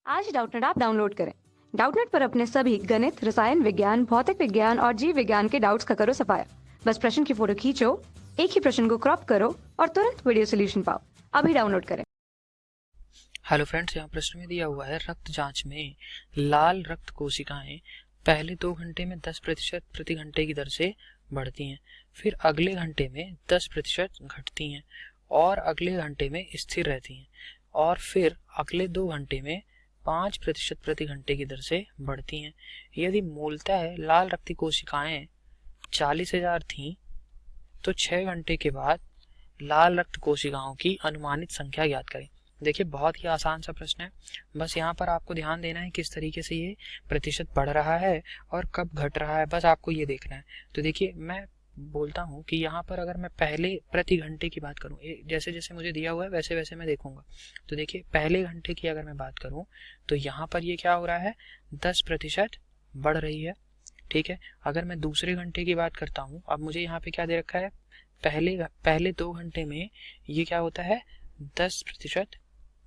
आज Doubtnut app download करें। Doubtnut पर अपने सभी गणित, रसायन विज्ञान, भौतिक विज्ञान और जीव विज्ञान के डाउट्स का करो सफाया। बस प्रश्न की फोटो खींचो, एक ही प्रश्न को क्रॉप करो और तुरंत वीडियो सोल्यूशन पाओ। अभी डाउनलोड करें। हेलो फ्रेंड्स, यहाँ प्रश्न में दिया हुआ है रक्त जांच में लाल रक्त कोशिकाएं पहले 2 घंटे में 10% प्रति घंटे की दर से बढ़ती हैं, फिर अगले घंटे में 10% घटती हैं और अगले घंटे में स्थिर रहती हैं और फिर अगले 2 घंटे में 5% प्रति घंटे की दर से बढ़ती हैं। यदि मूलतः लाल रक्त कोशिकाएं 40,000 थीं तो 6 घंटे के बाद लाल रक्त कोशिकाओं की अनुमानित संख्या ज्ञात करें। देखिए, बहुत ही आसान सा प्रश्न है। बस यहाँ पर आपको ध्यान देना है किस तरीके से ये प्रतिशत बढ़ रहा है और कब घट रहा है, बस आपको ये देखना है। तो देखिए, मैं बोलता हूँ कि यहाँ पर अगर मैं पहले प्रति घंटे की बात करूँ, जैसे जैसे मुझे दिया हुआ है वैसे वैसे मैं देखूंगा। तो देखिए, पहले घंटे की अगर मैं बात करूँ तो यहाँ पर ये क्या हो रहा है, 10% बढ़ रही है। ठीक है, अगर मैं दूसरे घंटे की बात करता हूँ, अब मुझे यहाँ पे क्या दे रखा है, पहले 2 घंटे में ये क्या होता है, 10%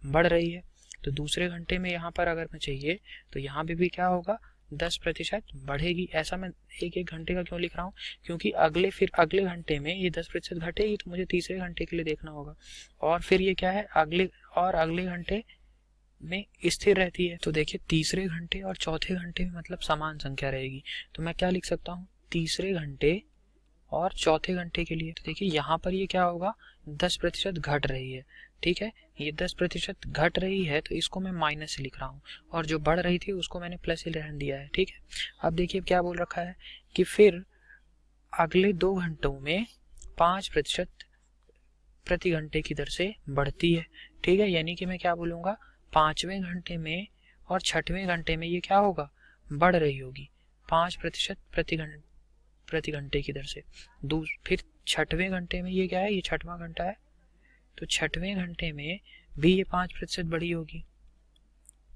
बढ़ रही है। तो दूसरे घंटे में यहाँ पर अगर मैं चाहिए तो यहाँ पे भी क्या होगा, 10% बढ़ेगी। ऐसा मैं एक एक घंटे का क्यों लिख रहा हूँ, क्योंकि फिर अगले घंटे में ये 10% घटेगी तो मुझे तीसरे घंटे के लिए देखना होगा और फिर ये क्या है, अगले घंटे में स्थिर रहती है। तो देखिए, तीसरे घंटे और चौथे घंटे में मतलब समान संख्या रहेगी। तो मैं क्या लिख सकता हूँ, तीसरे घंटे और चौथे घंटे के लिए। तो देखिए, यहाँ पर ये क्या होगा, 10% घट रही है। ठीक है, ये 10% घट रही है तो इसको मैं माइनस से लिख रहा हूँ और जो बढ़ रही थी उसको मैंने प्लस से रहने दिया है। ठीक है, अब देखिए क्या बोल रखा है कि फिर अगले 2 घंटों में 5% प्रति घंटे की दर से बढ़ती है। ठीक है, यानी कि मैं क्या बोलूँगा, 5वें घंटे में और 6वें घंटे में ये क्या होगा, बढ़ रही होगी 5% प्रति घंटे की दर से। फिर 6वें घंटे में ये क्या है, ये 6वां घंटा है, तो 6वें घंटे में भी ये 5% बढ़ी होगी।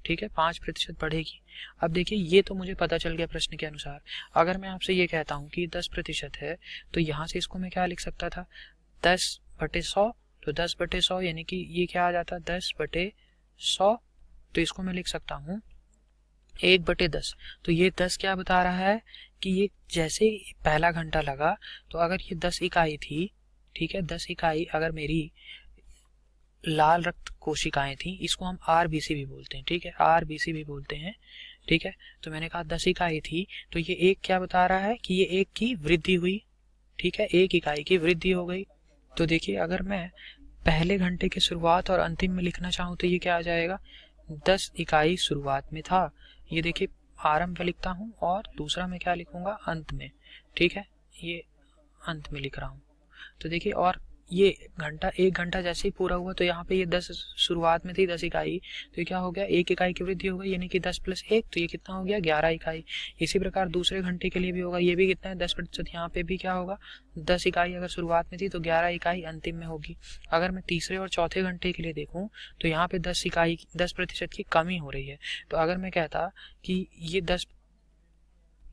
ठीक है, 5% बढ़ेगी। अब देखिए, ये तो मुझे पता चल गया प्रश्न के अनुसार। अगर मैं आपसे ये कहता हूँ कि 10% है तो यहाँ से इसको मैं क्या लिख सकता था, 10/100। तो 10/100 यानी कि ये क्या आ जाता, 10/100। तो इसको मैं लिख सकता हूँ 1/10। तो ये 10 क्या बता रहा है कि ये जैसे पहला घंटा लगा तो अगर ये 10 इकाई थी, ठीक है, 10 इकाई अगर मेरी लाल रक्त कोशिकाएं थी, इसको हम आरबीसी भी बोलते हैं। ठीक है, आरबीसी भी बोलते हैं। ठीक है, तो मैंने कहा 10 इकाई थी तो ये एक क्या बता रहा है कि ये एक की वृद्धि हुई। ठीक है, 1 इकाई की वृद्धि हो गई। तो देखिए, अगर मैं पहले घंटे के शुरुआत और अंतिम में लिखना चाहूँ तो ये क्या आ जाएगा, 10 इकाई शुरुआत में था, ये देखिए आरंभ में लिखता हूँ और दूसरा मैं क्या लिखूंगा, अंत में। ठीक है, ये अंत में लिख रहा हूँ। तो देखिए, और ये एक घंटा जैसे ही पूरा हुआ तो यहाँ पे ये 10 शुरुआत में थी 10 इकाई, तो ये क्या हो गया, 1 इकाई की वृद्धि हो गई, यानी कि 10 + 1, तो ये कितना हो गया, 11 इकाई। इसी प्रकार दूसरे घंटे के लिए भी होगा, ये भी कितना है, 10%। यहाँ पे भी क्या होगा, 10 इकाई अगर शुरुआत में थी तो 11 इकाई अंतिम में होगी। अगर मैं तीसरे और चौथे घंटे के लिए देखूं तो यहाँ पे 10% की कमी हो रही है। तो अगर मैं कहता कि ये 10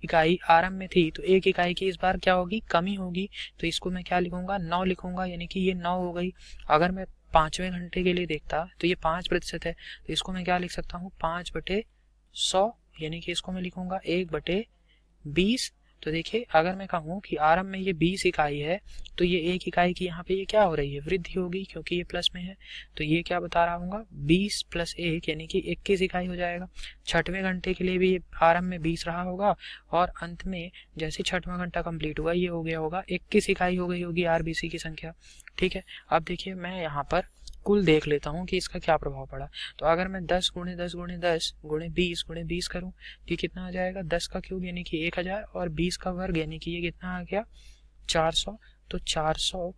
इकाई आरंभ में थी तो 1 इकाई की इस बार क्या होगी, कमी होगी। तो इसको मैं क्या लिखूंगा, 9 लिखूंगा, यानी कि ये 9 हो गई। अगर मैं 5वें घंटे के लिए देखता तो ये 5% है, तो इसको मैं क्या लिख सकता हूँ, 5/100, यानी कि इसको मैं लिखूंगा 1/20। तो देखिए, अगर मैं कहूँ कि आरंभ में ये 20 इकाई है तो ये 1 इकाई की यहाँ पे ये क्या हो रही है, वृद्धि होगी, क्योंकि ये प्लस में है। तो ये क्या बता रहा हूँ, 20 + 1 यानी कि 21 इकाई हो जाएगा। 6वें घंटे के लिए भी ये आरंभ में 20 रहा होगा और अंत में जैसे 6वां घंटा कंप्लीट हुआ ये हो गया होगा 21 इकाई हो गई होगी आरबीसी की संख्या। ठीक है, अब देखिए मैं यहाँ पर कुल देख लेता हूँ कि इसका क्या प्रभाव पड़ा। तो अगर मैं 10 × 10 × 10 × 20 × 20 करूँ तो ये कितना आ जाएगा, 10 का क्यूब यानी कि 1000 और 20 का वर्ग यानी कि ये कितना आ गया, 400। तो 400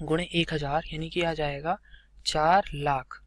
× 1000 यानी कि आ जाएगा 4 लाख।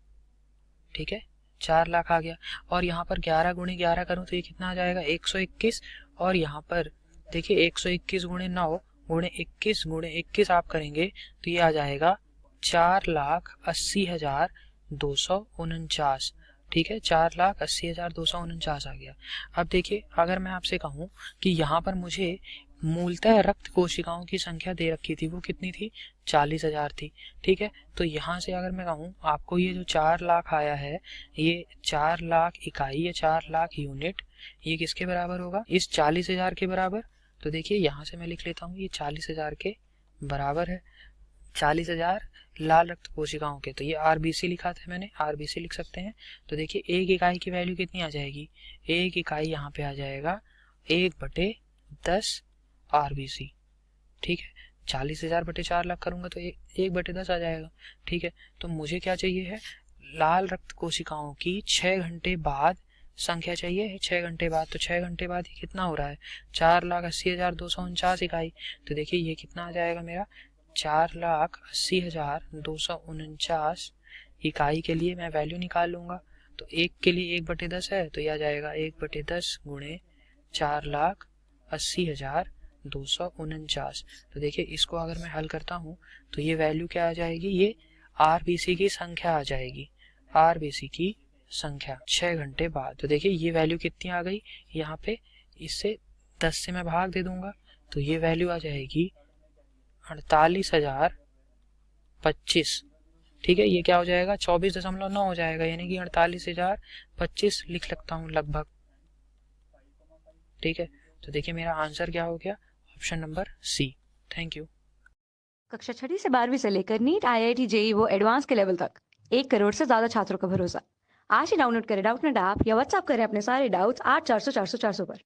ठीक है, 4 लाख आ गया। और यहाँ पर 11 × 11 करूँ तो ये कितना आ जाएगा, 121। और यहाँ पर देखिए 121 × 9 × 21 × 21 आप करेंगे तो ये आ जाएगा 4,80,249। ठीक है, 4,80,249 आ गया। अब देखिए, अगर मैं आपसे कहूँ कि यहाँ पर मुझे मूलतः रक्त कोशिकाओं की संख्या दे रखी थी, वो कितनी थी? 40,000 थी। ठीक है, तो यहाँ से अगर मैं कहूँ आपको ये जो 4 लाख आया है, ये 4 लाख इकाई या 4 लाख यूनिट, ये किसके बराबर होगा? इस 40,000 के बराबर। तो देखिए यहाँ से मैं लिख लेता हूँ, ये 40,000 के बराबर है। 40,000 लाल रक्त कोशिकाओं के, तो ये आरबीसी लिखा था मैंने, आरबीसी लिख सकते हैं। तो देखिए एक इकाई की वैल्यू कितनी आ जाएगी? एक इकाई यहाँ पे आ जाएगा 1/10 आरबीसी। ठीक है, 40,000 बटे 4 लाख करूंगा तो 1/10 आ जाएगा। ठीक है, तो मुझे क्या चाहिए है? लाल रक्त कोशिकाओं की 6 घंटे बाद संख्या चाहिए है। 6 घंटे बाद, तो 6 घंटे बाद ये कितना हो रहा है? 4,80,249 इकाई। तो देखिए ये कितना आ जाएगा मेरा? 4,80,249 इकाई के लिए मैं वैल्यू निकाल लूंगा। तो एक के लिए 1/10 है, तो यह आ जाएगा 1/10 गुणे 4,80,249। तो देखिए इसको अगर मैं हल करता हूँ तो ये वैल्यू क्या आ जाएगी? ये आरबीसी की संख्या आ जाएगी, आरबीसी की संख्या 6 घंटे बाद। तो देखिए ये वैल्यू कितनी आ गई? यहाँ पे इससे 10 से मैं भाग दे दूंगा, तो ये वैल्यू आ जाएगी 48,025। ठीक है, ये क्या हो जाएगा? 24.9 हो जाएगा, यानी कि 48,025 लिख सकता हूँ लगभग। ठीक है, तो देखिए मेरा आंसर क्या हो गया? Option number C. Thank you. कक्षा 6वीं से 12वीं से लेकर नीट, IIT, JEE वो एडवांस के लेवल तक 1 करोड़ से ज्यादा छात्रों का भरोसा। आज ही डाउनलोड करें डाउटनेट ऐप या व्हाट्सएप करें अपने सारे डाउट्स 8400 400 400 पर।